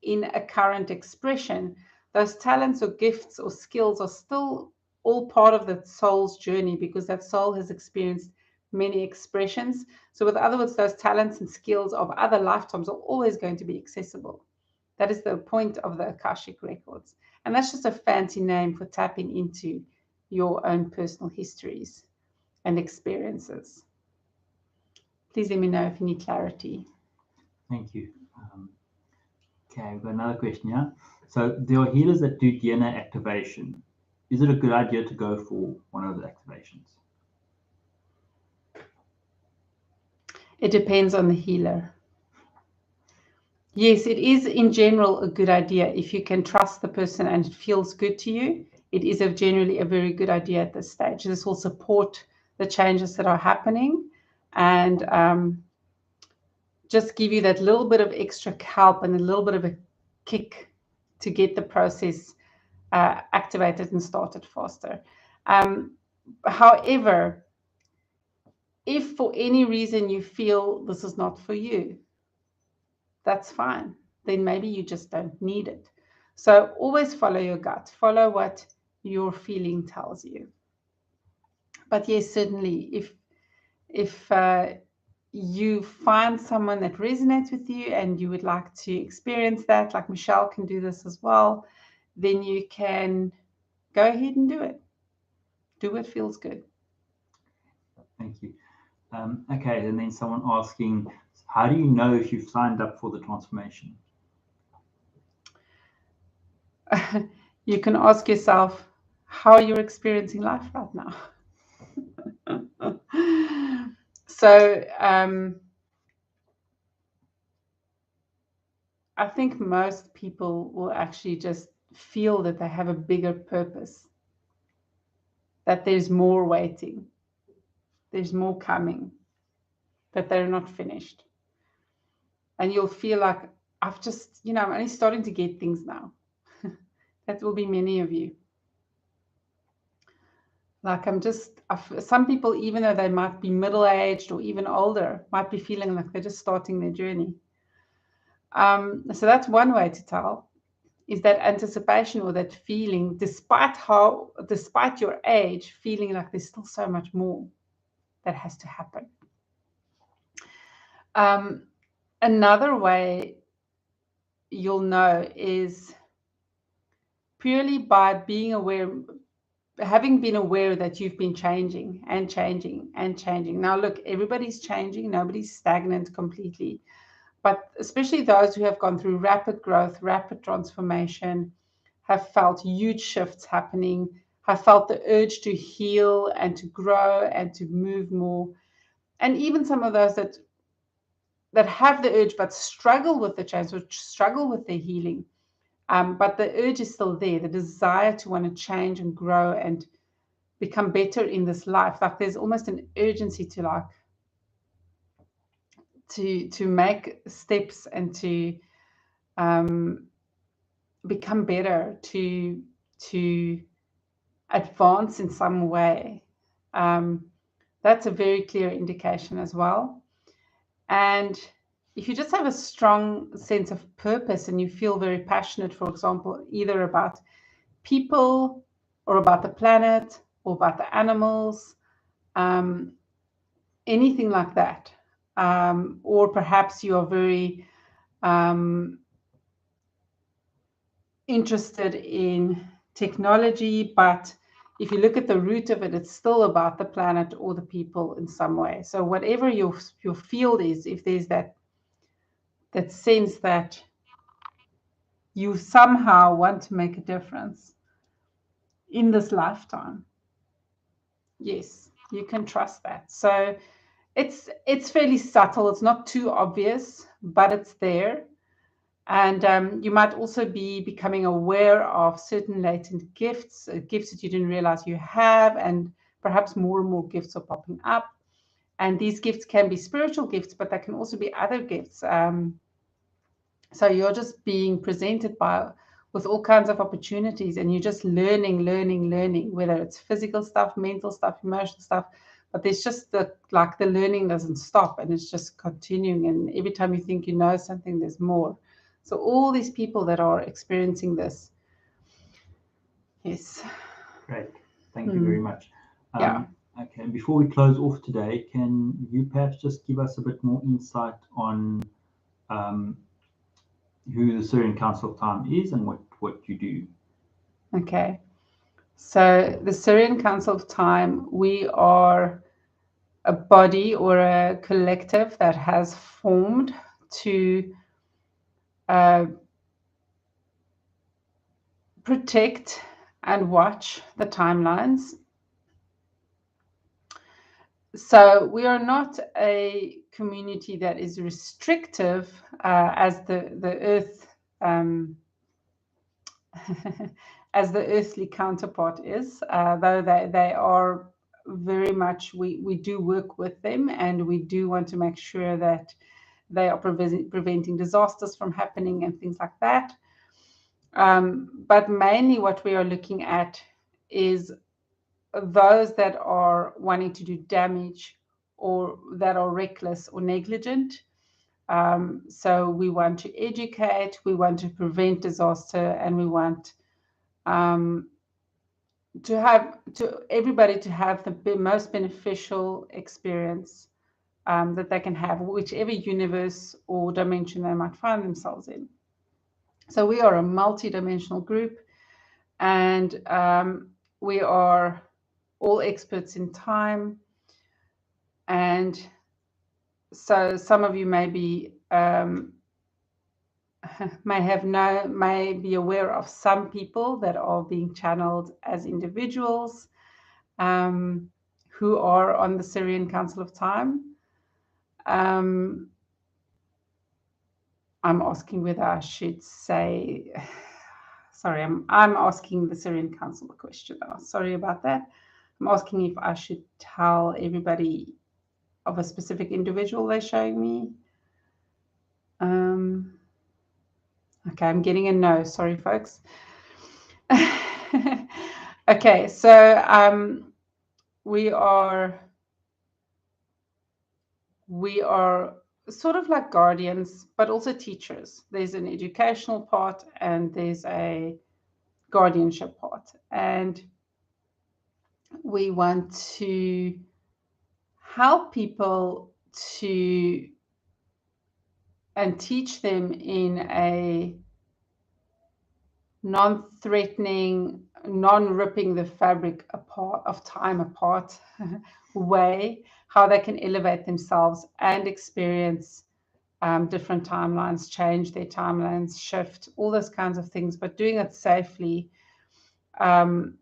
in a current expression, those talents or gifts or skills are still all part of the soul's journey, because that soul has experienced many expressions. So with other words, those talents and skills of other lifetimes are always going to be accessible. That is the point of the Akashic records. And that's just a fancy name for tapping into your own personal histories and experiences. Please let me know if you need clarity. Thank you. Okay, we've got another question here. So there are healers that do DNA activation. Is it a good idea to go for one of the activations? It depends on the healer. Yes, it is in general a good idea. If you can trust the person and it feels good to you, it is generally a very good idea at this stage. This will support the changes that are happening and just give you that little bit of extra help and a little bit of a kick to get the process activated and started faster. However, if for any reason you feel this is not for you, that's fine. Then maybe you just don't need it. So always follow your gut. Follow what your feeling tells you. But yes, certainly, if you find someone that resonates with you and you would like to experience that, like Michelle can do this as well, then you can go ahead and do it. Do what feels good. Thank you. Okay, and then someone asking, how do you know if you've signed up for the transformation? You can ask yourself how you're experiencing life right now. So I think most people will actually just feel that they have a bigger purpose, that there's more waiting, there's more coming, that they're not finished. And you'll feel like, I've just, I'm only starting to get things now. That will be many of you. Like some people, even though they might be middle-aged or even older, might be feeling like they're just starting their journey. So that's one way to tell. is that anticipation or that feeling, despite your age, feeling like there's still so much more that has to happen. Another way you'll know is purely by being aware, having been aware that you've been changing and changing and changing. Now, look, everybody's changing. Nobody's stagnant completely. But especially those who have gone through rapid growth, rapid transformation, have felt huge shifts happening, have felt the urge to heal and to grow and to move more. And even some of those that have the urge but struggle with the change, or struggle with their healing. But the urge is still there, the desire to want to change and grow and become better in this life. Like there's almost an urgency to make steps and to become better, to advance in some way. That's a very clear indication as well. And if you just have a strong sense of purpose and you feel very passionate, for example, either about people or about the planet or about the animals, anything like that, or perhaps you are very interested in technology, but if you look at the root of it, it's still about the planet or the people in some way. So whatever your field is, if there's that sense that you somehow want to make a difference in this lifetime, yes, you can trust that. So it's fairly subtle. It's not too obvious, but it's there. And you might also be becoming aware of certain latent gifts, gifts that you didn't realize you have, and perhaps more and more gifts are popping up. And these gifts can be spiritual gifts, but they can also be other gifts. So you're just being presented with all kinds of opportunities, and you're just learning, whether it's physical stuff, mental stuff, emotional stuff. But there's just the learning doesn't stop, and it's just continuing. And every time you think you know something, there's more. So all these people that are experiencing this. Yes. Great. Thank you very much. Yeah. Okay, and before we close off today, can you perhaps just give us a bit more insight on who the Syrian Council of Time is and what you do? Okay. So the Syrian Council of Time, we are a body or a collective that has formed to protect and watch the timelines. So we are not a community that is restrictive as the earth as the earthly counterpart is, though they are very much, we do work with them, and we do want to make sure that they are preventing disasters from happening and things like that. But mainly what we are looking at is those that are wanting to do damage or that are reckless or negligent. So we want to educate, we want to prevent disaster, and we want everybody to have the most beneficial experience that they can have, whichever universe or dimension they might find themselves in. So we are a multi-dimensional group, and we are all experts in time. And so some of you may be may be aware of some people that are being channeled as individuals who are on the Syrian Council of Time. I'm asking whether I should say, sorry, I'm asking the Syrian Council a question now. Sorry about that. I'm asking if I should tell everybody of a specific individual they're showing me. Okay, I'm getting a no. Sorry, folks. Okay, so we are sort of like guardians, but also teachers. There's an educational part and there's a guardianship part. And we want to help people to and teach them in a non-threatening, non-ripping the fabric apart of time apart way, how they can elevate themselves and experience different timelines, change their timelines, shift, all those kinds of things, but doing it safely and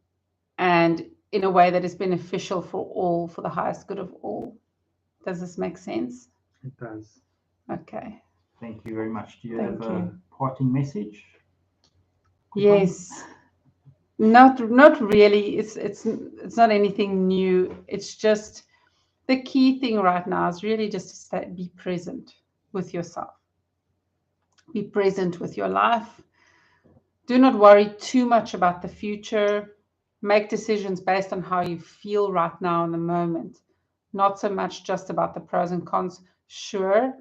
in a way that is beneficial for all, for the highest good of all. Does this make sense? It does. Okay. Thank you very much. Do you Thank have you. a parting message? Yes. Not really. It's not anything new. It's just the key thing right now is really just to be present with yourself. Be present with your life. Do not worry too much about the future. Make decisions based on how you feel right now in the moment. Not so much just about the pros and cons. Sure,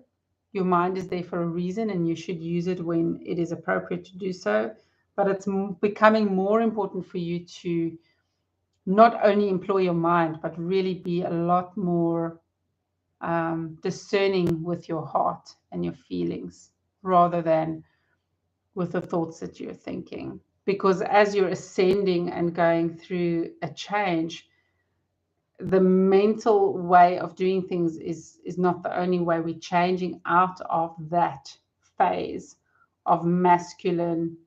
your mind is there for a reason and you should use it when it is appropriate to do so. But it's becoming more important for you to not only employ your mind, but really be a lot more discerning with your heart and your feelings rather than with the thoughts that you're thinking. Because as you're ascending and going through a change, the mental way of doing things is not the only way. We're changing out of that phase of masculine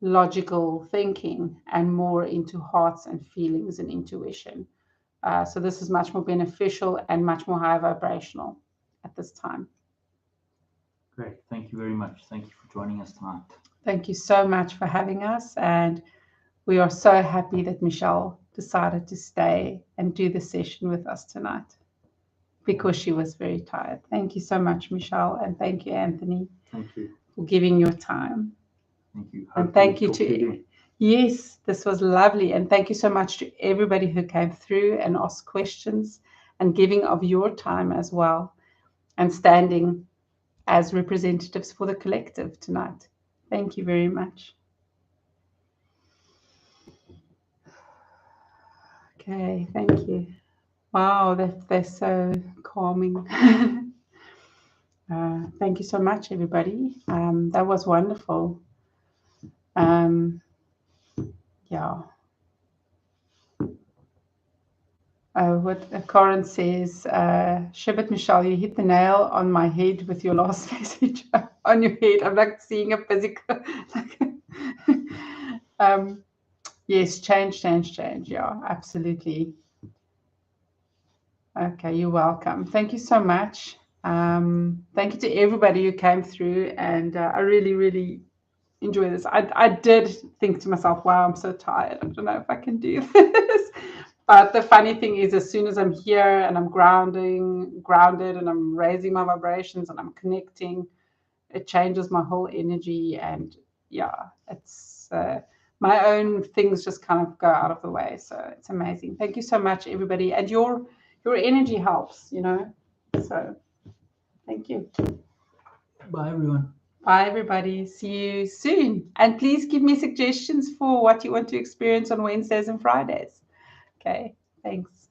logical thinking and more into hearts and feelings and intuition. So this is much more beneficial and much more high vibrational at this time. Great. Thank you very much. Thank you for joining us tonight. Thank you so much for having us. And we are so happy that Michelle decided to stay and do the session with us tonight because she was very tired. Thank you so much, Michelle. And thank you, Anthony. Thank you. For giving your time. Thank you. And thank you to, yes, this was lovely. And thank you so much to everybody who came through and asked questions and giving of your time as well and standing as representatives for the collective tonight. Thank you very much. Okay, thank you. Wow, they're so calming. Thank you so much, everybody. That was wonderful. Yeah. What Corin says, Shibit Michelle, you hit the nail on my head with your last message on your head. I'm like seeing a physical. Yes, change. Yeah, absolutely. Okay, you're welcome. Thank you so much. Thank you to everybody who came through, and I really, really enjoy this. I did think to myself, wow, I'm so tired. I don't know if I can do this. But the funny thing is, as soon as I'm here and I'm grounded, and I'm raising my vibrations and I'm connecting, it changes my whole energy. And yeah, it's my own things just kind of go out of the way. So it's amazing. Thank you so much, everybody. And your energy helps, you know. So thank you. Bye, everyone. Bye, everybody. See you soon. And please give me suggestions for what you want to experience on Wednesdays and Fridays. Okay, thanks.